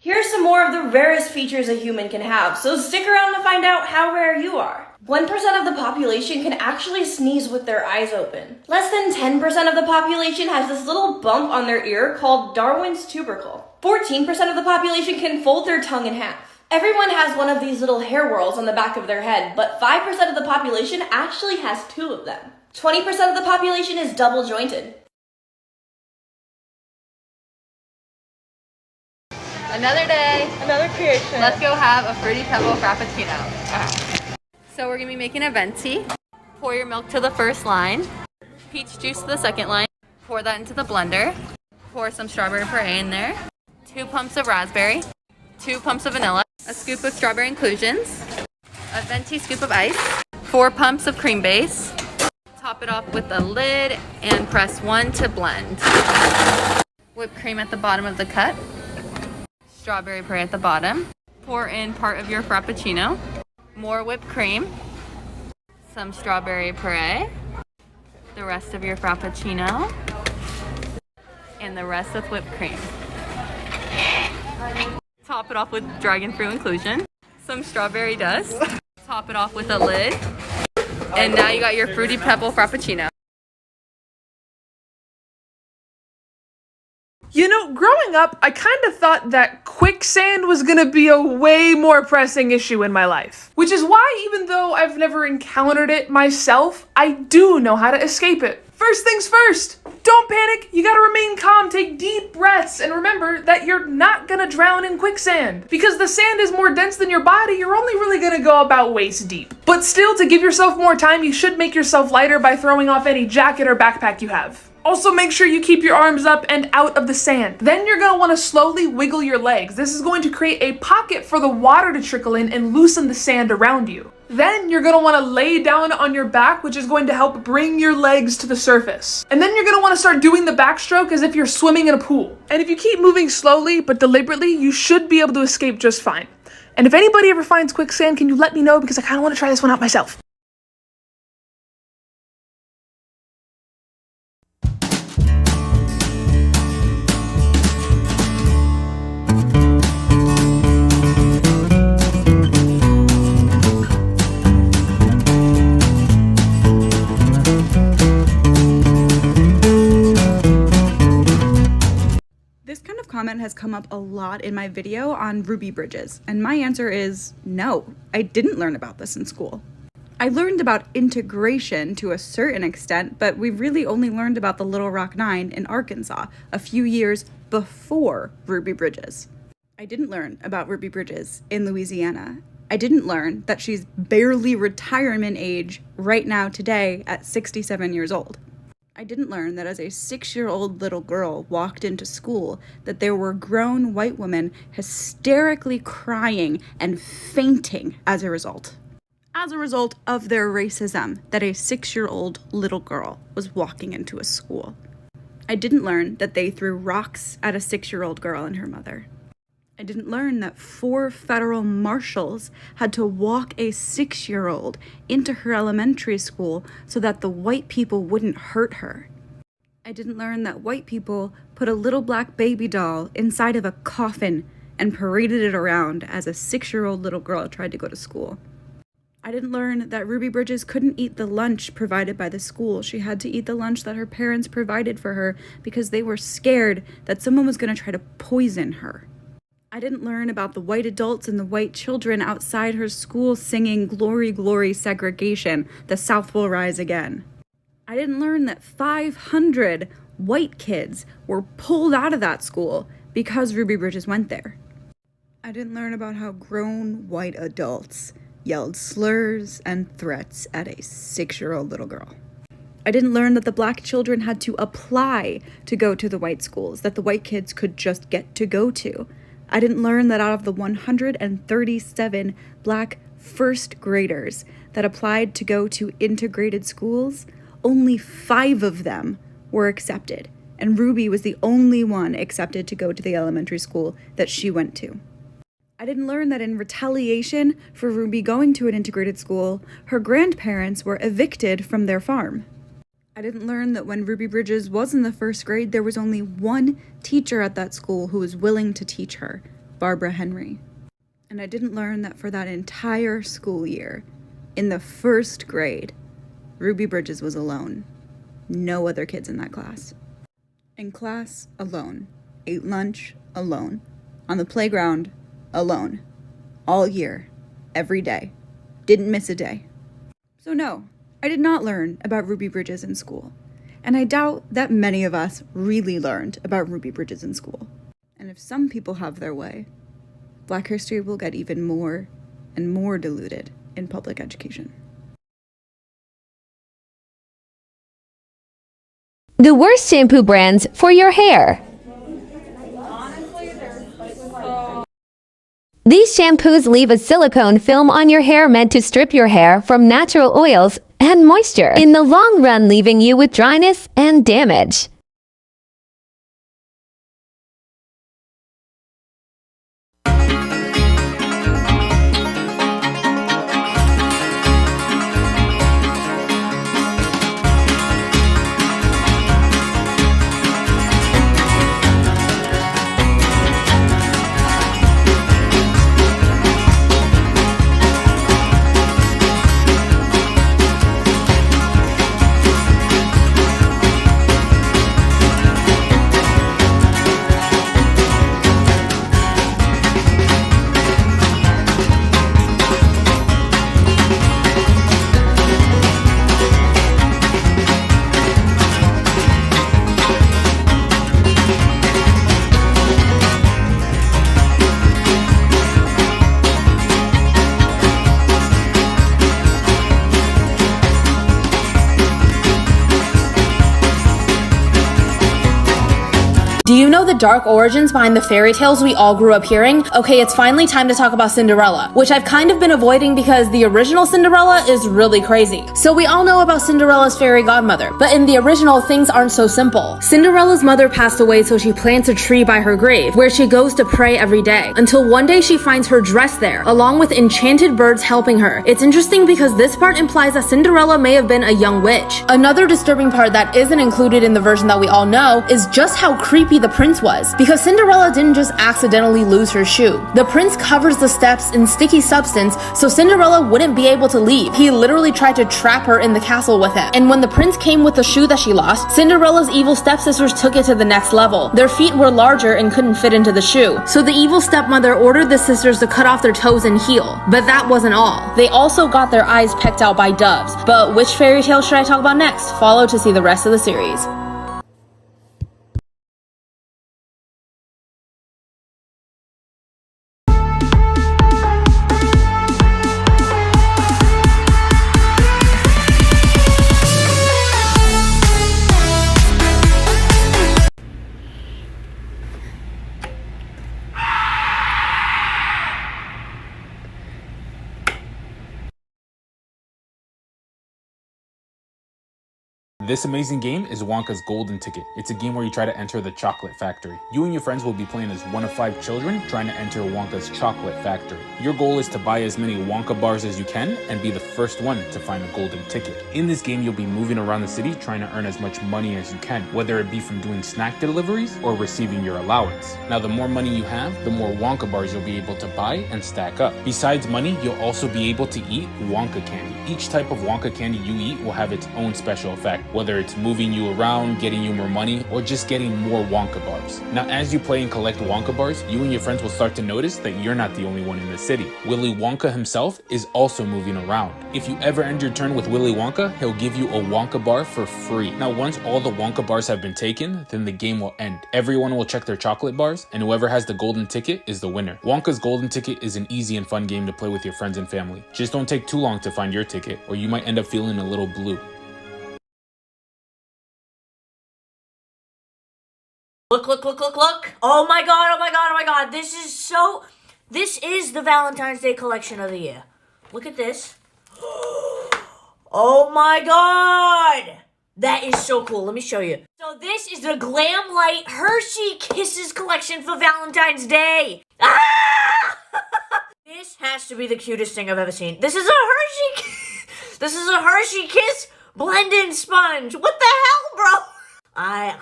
Here's some more of the rarest features a human can have, so stick around to find out how rare you are. 1% of the population can actually sneeze with their eyes open. Less than 10% of the population has this little bump on their ear called Darwin's tubercle. 14% of the population can fold their tongue in half. Everyone has one of these little hair whorls on the back of their head, but 5% of the population actually has 2 of them. 20% of the population is double jointed. Another day, another creation. Let's go have a Fruity Pebble Frappuccino. So we're gonna be making a venti. Pour your milk to the first line, peach juice to the second line, pour that into the blender, pour some strawberry puree in there, 2 pumps of raspberry, 2 pumps of vanilla, a scoop of strawberry inclusions, a venti scoop of ice, 4 pumps of cream base, top it off with a lid and press 1 to blend. Whipped cream at the bottom of the cup, strawberry puree at the bottom, pour in part of your frappuccino, more whipped cream, some strawberry puree, the rest of your frappuccino, and the rest with whipped cream. Top it off with dragon fruit inclusion, some strawberry dust, top it off with a lid, and now you got your Fruity Pebble Frappuccino. You know, growing up, I kind of thought that quicksand was gonna be a way more pressing issue in my life. Which is why, even though I've never encountered it myself, I do know how to escape it. First things first, don't panic, you gotta remain calm, take deep breaths, and remember that you're not gonna drown in quicksand. Because the sand is more dense than your body, you're only really gonna go about waist deep. But still, to give yourself more time, you should make yourself lighter by throwing off any jacket or backpack you have. Also, make sure you keep your arms up and out of the sand. Then you're gonna wanna slowly wiggle your legs. This is going to create a pocket for the water to trickle in and loosen the sand around you. Then you're gonna wanna lay down on your back, which is going to help bring your legs to the surface. And then you're gonna wanna start doing the backstroke as if you're swimming in a pool. And if you keep moving slowly but deliberately, you should be able to escape just fine. And if anybody ever finds quicksand, can you let me know, because I kinda wanna try this one out myself. Comment has come up a lot in my video on ruby bridges, and my answer is no, I didn't learn about this in school. I learned about integration to a certain extent, but we really only learned about the Little Rock Nine in Arkansas a few years before Ruby Bridges. I didn't learn about Ruby Bridges in Louisiana. I didn't learn that she's barely retirement age right now today at 67 years old. I didn't learn that as a 6-year-old little girl walked into school that there were grown white women hysterically crying and fainting as a result of their racism, that a 6-year-old little girl was walking into a school. I didn't learn that they threw rocks at a 6-year-old girl and her mother. I didn't learn that 4 federal marshals had to walk a 6-year-old into her elementary school so that the white people wouldn't hurt her. I didn't learn that white people put a little black baby doll inside of a coffin and paraded it around as a 6-year-old little girl tried to go to school. I didn't learn that Ruby Bridges couldn't eat the lunch provided by the school. She had to eat the lunch that her parents provided for her because they were scared that someone was going to try to poison her. I didn't learn about the white adults and the white children outside her school singing "Glory, Glory, Segregation, the South will rise again." I didn't learn that 500 white kids were pulled out of that school because Ruby Bridges went there. I didn't learn about how grown white adults yelled slurs and threats at a 6-year-old little girl. I didn't learn that the black children had to apply to go to the white schools that the white kids could just get to go to. I didn't learn that out of the 137 black first graders that applied to go to integrated schools, only 5 of them were accepted, and Ruby was the only one accepted to go to the elementary school that she went to. I didn't learn that in retaliation for Ruby going to an integrated school, her grandparents were evicted from their farm. I didn't learn that when Ruby Bridges was in the 1st grade, there was only one teacher at that school who was willing to teach her. Barbara Henry. And I didn't learn that for that entire school year, in the first grade, Ruby Bridges was alone. No other kids in that class. In class, alone. Ate lunch, alone. On the playground, alone. All year, every day. Didn't miss a day. So no, I did not learn about Ruby Bridges in school. And I doubt that many of us really learned about Ruby Bridges in school. And if some people have their way, Black history will get even more and more diluted in public education. The worst shampoo brands for your hair. These shampoos leave a silicone film on your hair meant to strip your hair from natural oils and moisture, in the long run leaving you with dryness and damage. Do you know the dark origins behind the fairy tales we all grew up hearing? Okay, it's finally time to talk about Cinderella, which I've kind of been avoiding because the original Cinderella is really crazy. So we all know about Cinderella's fairy godmother, but in the original, things aren't so simple. Cinderella's mother passed away, so she plants a tree by her grave, where she goes to pray every day, until one day she finds her dress there, along with enchanted birds helping her. It's interesting because this part implies that Cinderella may have been a young witch. Another disturbing part that isn't included in the version that we all know is just how creepy the prince was, because Cinderella didn't just accidentally lose her shoe. The prince covers the steps in sticky substance so Cinderella wouldn't be able to leave. He literally tried to trap her in the castle with him. And when the prince came with the shoe that she lost, Cinderella's evil stepsisters took it to the next level. Their feet were larger and couldn't fit into the shoe. So the evil stepmother ordered the sisters to cut off their toes and heel. But that wasn't all. They also got their eyes pecked out by doves. But which fairy tale should I talk about next? Follow to see the rest of the series. This amazing game is Wonka's Golden Ticket. It's a game where you try to enter the chocolate factory. You and your friends will be playing as one of 5 children trying to enter Wonka's chocolate factory. Your goal is to buy as many Wonka bars as you can and be the first one to find a golden ticket. In this game, you'll be moving around the city trying to earn as much money as you can, whether it be from doing snack deliveries or receiving your allowance. Now, the more money you have, the more Wonka bars you'll be able to buy and stack up. Besides money, you'll also be able to eat Wonka candy. Each type of Wonka candy you eat will have its own special effect, whether it's moving you around, getting you more money, or just getting more Wonka bars. Now, as you play and collect Wonka bars, you and your friends will start to notice that you're not the only one in the city. Willy Wonka himself is also moving around. If you ever end your turn with Willy Wonka, he'll give you a Wonka bar for free. Now, once all the Wonka bars have been taken, then the game will end. Everyone will check their chocolate bars, and whoever has the golden ticket is the winner. Wonka's Golden Ticket is an easy and fun game to play with your friends and family. Just don't take too long to find your ticket, or you might end up feeling a little blue. Look, look, look, look, look. Oh my god, oh my god, oh my god. This is the Valentine's Day collection of the year. Look at this. Oh my god. That is so cool. Let me show you. So this is the Glam Light Hershey Kisses collection for Valentine's Day. Ah! This has to be the cutest thing I've ever seen. This is a Hershey This is a Hershey Kiss blend-in sponge. What the hell, bro? I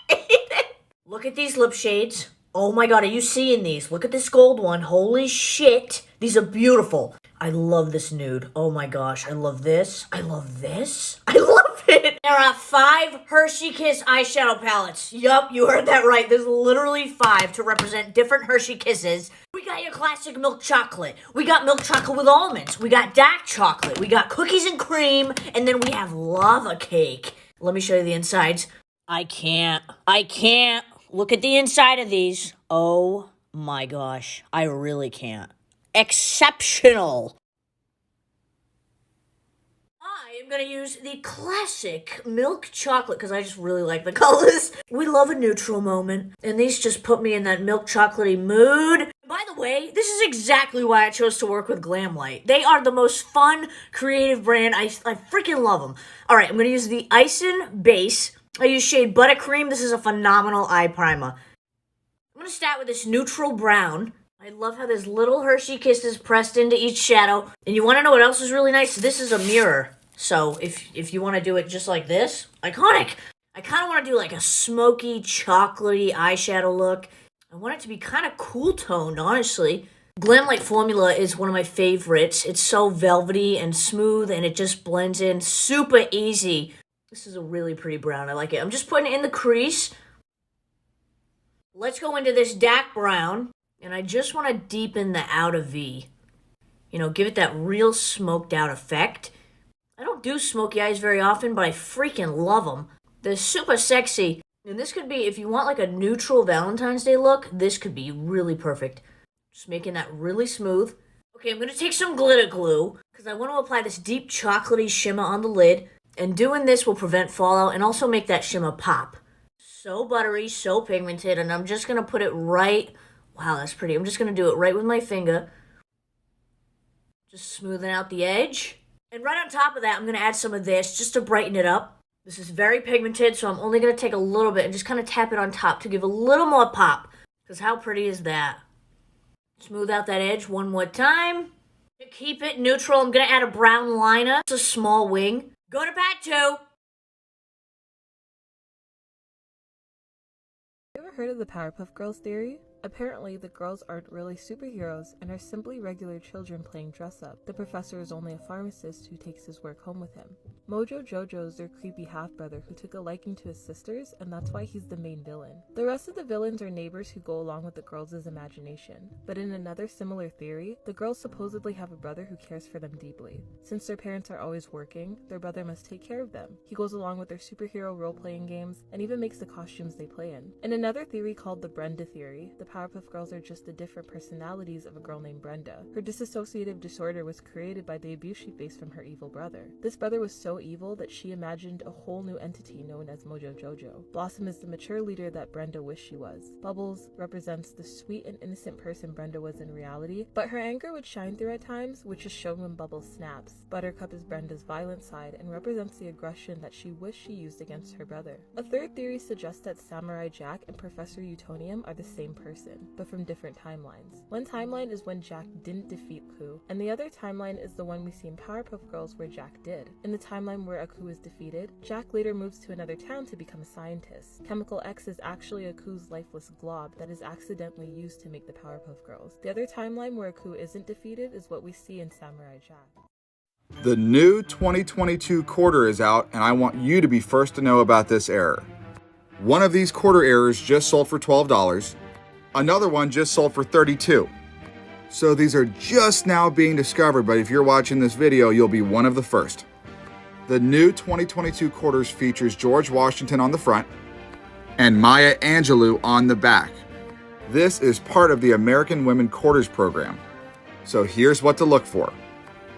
hate it. Look at these lip shades. Oh my god, are you seeing these? Look at this gold one. Holy shit. These are beautiful. I love this nude. Oh my gosh, I love this. I love this. I love it. There are 5 Hershey Kiss eyeshadow palettes. Yup, you heard that right. There's literally 5 to represent different Hershey Kisses. We got your classic milk chocolate. We got milk chocolate with almonds. We got dark chocolate. We got cookies and cream. And then we have lava cake. Let me show you the insides. I can't. Look at the inside of these. Oh my gosh. I really can't. Exceptional. I am going to use the classic milk chocolate because I just really like the colors. We love a neutral moment. And these just put me in that milk chocolatey mood. By the way, this is exactly why I chose to work with Glamlight. They are the most fun, creative brand. I freaking love them. All right, I'm going to use the Icin base. I use shade Buttercream. This is a phenomenal eye primer. I'm going to start with this neutral brown. I love how there's little Hershey Kisses pressed into each shadow. And you want to know what else is really nice? This is a mirror. So if you want to do it just like this, iconic. I kind of want to do like a smoky, chocolatey eyeshadow look. I want it to be kind of cool toned, honestly. Glamlight formula is one of my favorites. It's so velvety and smooth and it just blends in super easy. This is a really pretty brown. I like it. I'm just putting it in the crease. Let's go into this dark brown. And I just want to deepen the outer V. You know, give it that real smoked out effect. I don't do smoky eyes very often, but I freaking love them. They're super sexy. And this could be, if you want like a neutral Valentine's Day look, this could be really perfect. Just making that really smooth. Okay, I'm going to take some glitter glue because I want to apply this deep chocolatey shimmer on the lid. And doing this will prevent fallout and also make that shimmer pop. So buttery, so pigmented, and I'm just going to put it right... Wow, that's pretty. I'm just going to do it right with my finger. Just smoothing out the edge. And right on top of that, I'm going to add some of this just to brighten it up. This is very pigmented, so I'm only going to take a little bit and just kind of tap it on top to give a little more pop. Because how pretty is that? Smooth out that edge one more time. To keep it neutral, I'm going to add a brown liner. It's a small wing. Go to part 2. You ever heard of the Powerpuff Girls theory? Apparently, the girls aren't really superheroes and are simply regular children playing dress-up. The professor is only a pharmacist who takes his work home with him. Mojo Jojo is their creepy half-brother who took a liking to his sisters, and that's why he's the main villain. The rest of the villains are neighbors who go along with the girls' imagination. But in another similar theory, the girls supposedly have a brother who cares for them deeply. Since their parents are always working, their brother must take care of them. He goes along with their superhero role-playing games, and even makes the costumes they play in. In another theory called the Brenda theory, the Powerpuff Girls are just the different personalities of a girl named Brenda. Her dissociative disorder was created by the abuse she faced from her evil brother. This brother was so evil that she imagined a whole new entity known as Mojo Jojo. Blossom is the mature leader that Brenda wished she was. Bubbles represents the sweet and innocent person Brenda was in reality, but her anger would shine through at times, which is shown when Bubbles snaps. Buttercup is Brenda's violent side and represents the aggression that she wished she used against her brother. A third theory suggests that Samurai Jack and Professor Utonium are the same person, but from different timelines. One timeline is when Jack didn't defeat Aku, and the other timeline is the one we see in Powerpuff Girls where Jack did. In the timeline where Aku is defeated, Jack later moves to another town to become a scientist. Chemical X is actually Aku's lifeless glob that is accidentally used to make the Powerpuff Girls. The other timeline where Aku isn't defeated is what we see in Samurai Jack. The new 2022 quarter is out, and I want you to be first to know about this error. One of these quarter errors just sold for $12. Another one just sold for $32. So these are just now being discovered, but if you're watching this video, you'll be one of the first. The new 2022 quarters features George Washington on the front and Maya Angelou on the back. This is part of the American Women Quarters program. So here's what to look for.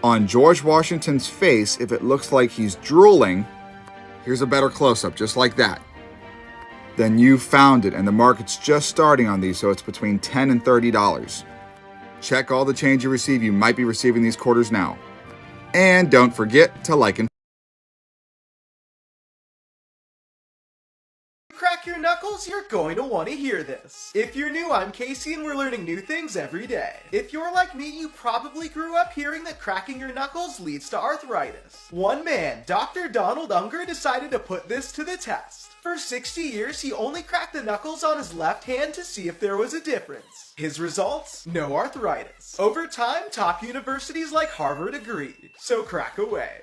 On George Washington's face, if it looks like he's drooling, here's a better close-up, just like that. Then you found it, and the market's just starting on these, so it's between $10 and $30. Check all the change you receive. You might be receiving these quarters now. And don't forget to like and crack your knuckles, you're going to want to hear this. If you're new, I'm Casey and we're learning new things every day. If you're like me, you probably grew up hearing that cracking your knuckles leads to arthritis. One man, Dr. Donald Unger, decided to put this to the test. For 60 years, he only cracked the knuckles on his left hand to see if there was a difference. His results? No arthritis. Over time, top universities like Harvard agreed. So crack away.